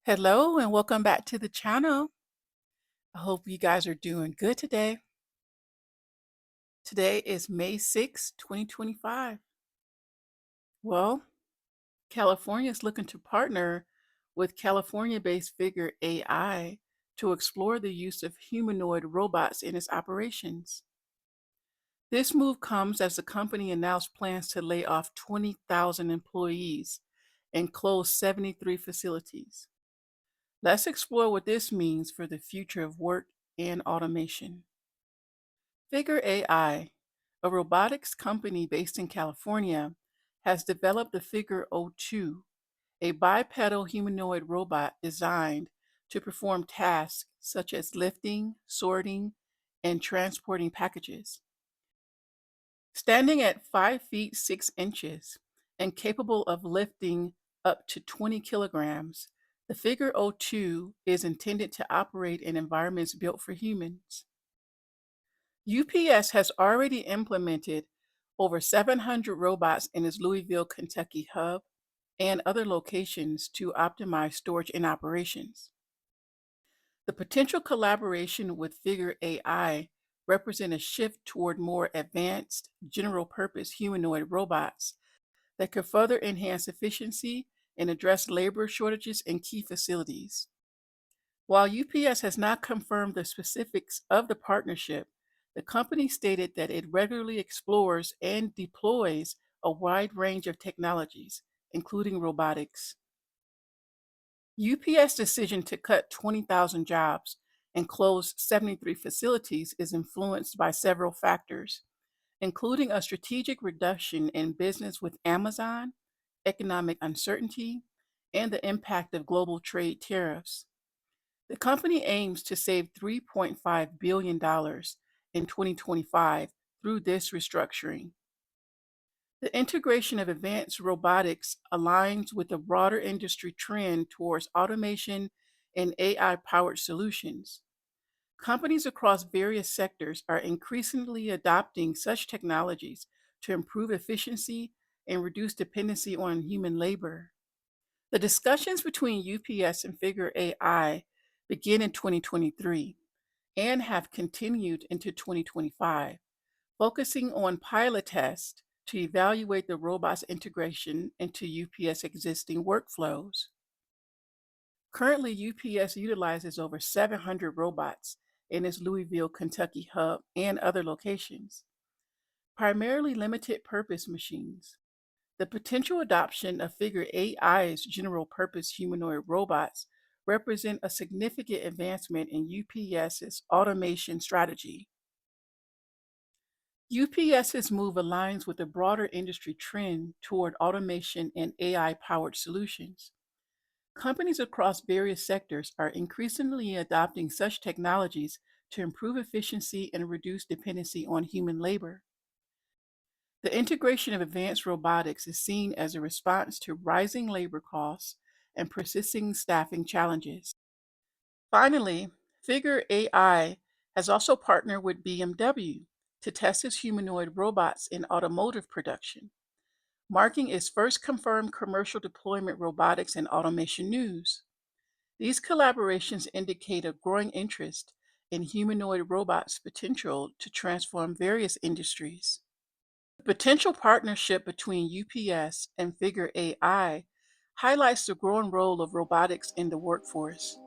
Hello and welcome back to the channel. I hope you guys are doing good today. Today is May 6, 2025. Well, California is looking to partner with California-based Figure AI to explore the use of humanoid robots in its operations. This move comes as the company announced plans to lay off 20,000 employees and close 73 facilities. Let's explore what this means for the future of work and automation. Figure AI, a robotics company based in California, has developed the Figure O2, a bipedal humanoid robot designed to perform tasks such as lifting, sorting, and transporting packages. Standing at 5 feet 6 inches and capable of lifting up to 20 kilograms, the Figure O2 is intended to operate in environments built for humans. UPS has already implemented over 700 robots in its Louisville, Kentucky hub and other locations to optimize storage and operations. The potential collaboration with Figure AI represent a shift toward more advanced, general-purpose humanoid robots that could further enhance efficiency and address labor shortages in key facilities. While UPS has not confirmed the specifics of the partnership, the company stated that it regularly explores and deploys a wide range of technologies, including robotics. UPS decision to cut 20,000 jobs and close 73 facilities is influenced by several factors, including a strategic reduction in business with Amazon, economic uncertainty, and the impact of global trade tariffs. The company aims to save $3.5 billion in 2025 through this restructuring. The integration of advanced robotics aligns with a broader industry trend towards automation and AI-powered solutions. Companies across various sectors are increasingly adopting such technologies to improve efficiency and reduce dependency on human labor. The discussions between UPS and Figure AI began in 2023 and have continued into 2025, focusing on pilot tests to evaluate the robot's integration into UPS existing workflows. Currently, UPS utilizes over 700 robots in its Louisville, Kentucky hub and other locations, primarily limited purpose machines. The potential adoption of Figure AI's general purpose humanoid robots represent a significant advancement in UPS's automation strategy. UPS's move aligns with a broader industry trend toward automation and AI-powered solutions. Companies across various sectors are increasingly adopting such technologies to improve efficiency and reduce dependency on human labor. The integration of advanced robotics is seen as a response to rising labor costs and persisting staffing challenges. Finally, Figure AI has also partnered with BMW to test its humanoid robots in automotive production, marking its first confirmed commercial deployment robotics and automation news. These collaborations indicate a growing interest in humanoid robots' potential to transform various industries. The potential partnership between UPS and Figure AI highlights the growing role of robotics in the workforce.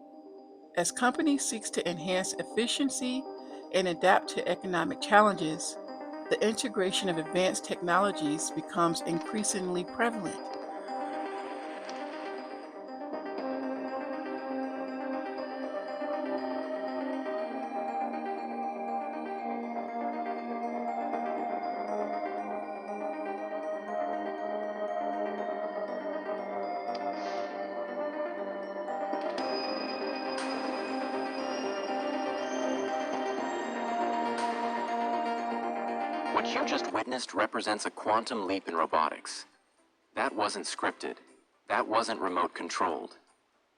As companies seek to enhance efficiency and adapt to economic challenges, the integration of advanced technologies becomes increasingly prevalent. What you just witnessed represents a quantum leap in robotics. That wasn't scripted. That wasn't remote controlled.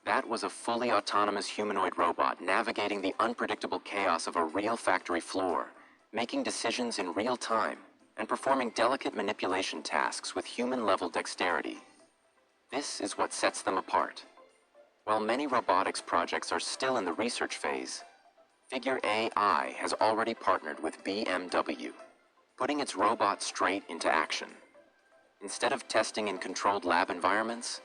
That was a fully autonomous humanoid robot navigating the unpredictable chaos of a real factory floor, making decisions in real time, and performing delicate manipulation tasks with human-level dexterity. This is what sets them apart. While many robotics projects are still in the research phase, Figure AI has already partnered with BMW, putting its robot straight into action. Instead of testing in controlled lab environments,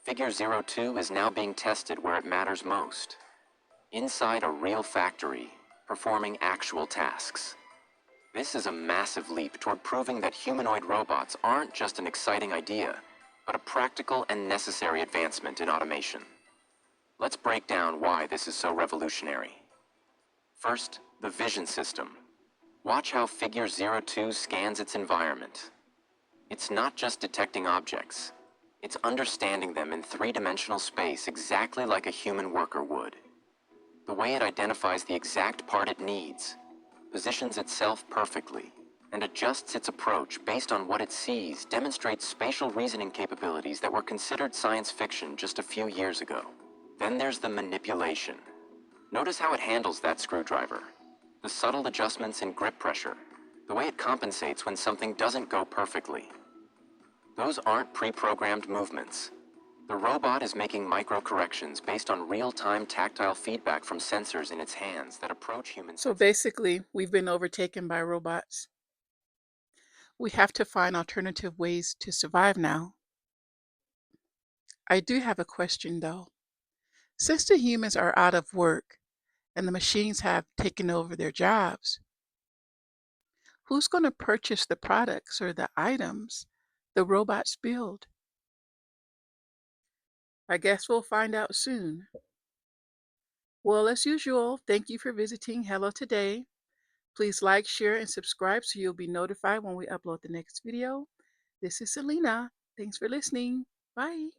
Figure 02 is now being tested where it matters most, inside a real factory, performing actual tasks. This is a massive leap toward proving that humanoid robots aren't just an exciting idea, but a practical and necessary advancement in automation. Let's break down why this is so revolutionary. First, the vision system. Watch how Figure 02 scans its environment. It's not just detecting objects, it's understanding them in three-dimensional space exactly like a human worker would. The way it identifies the exact part it needs, positions itself perfectly, and adjusts its approach based on what it sees demonstrates spatial reasoning capabilities that were considered science fiction just a few years ago. Then there's the manipulation. Notice how it handles that screwdriver. The subtle adjustments in grip pressure, the way it compensates when something doesn't go perfectly. Those aren't pre-programmed movements. The robot is making micro-corrections based on real-time tactile feedback from sensors in its hands that approach human So sensitivity. basically, we've been overtaken by robots. We have to find alternative ways to survive now. I do have a question though. Since the humans are out of work and the machines have taken over their jobs, who's going to purchase the products or the items the robots build? I guess we'll find out soon. Well, as usual, thank you for visiting Hello Today. Please like, share, and subscribe so you'll be notified when we upload the next video. This is Selena. Thanks for listening. Bye.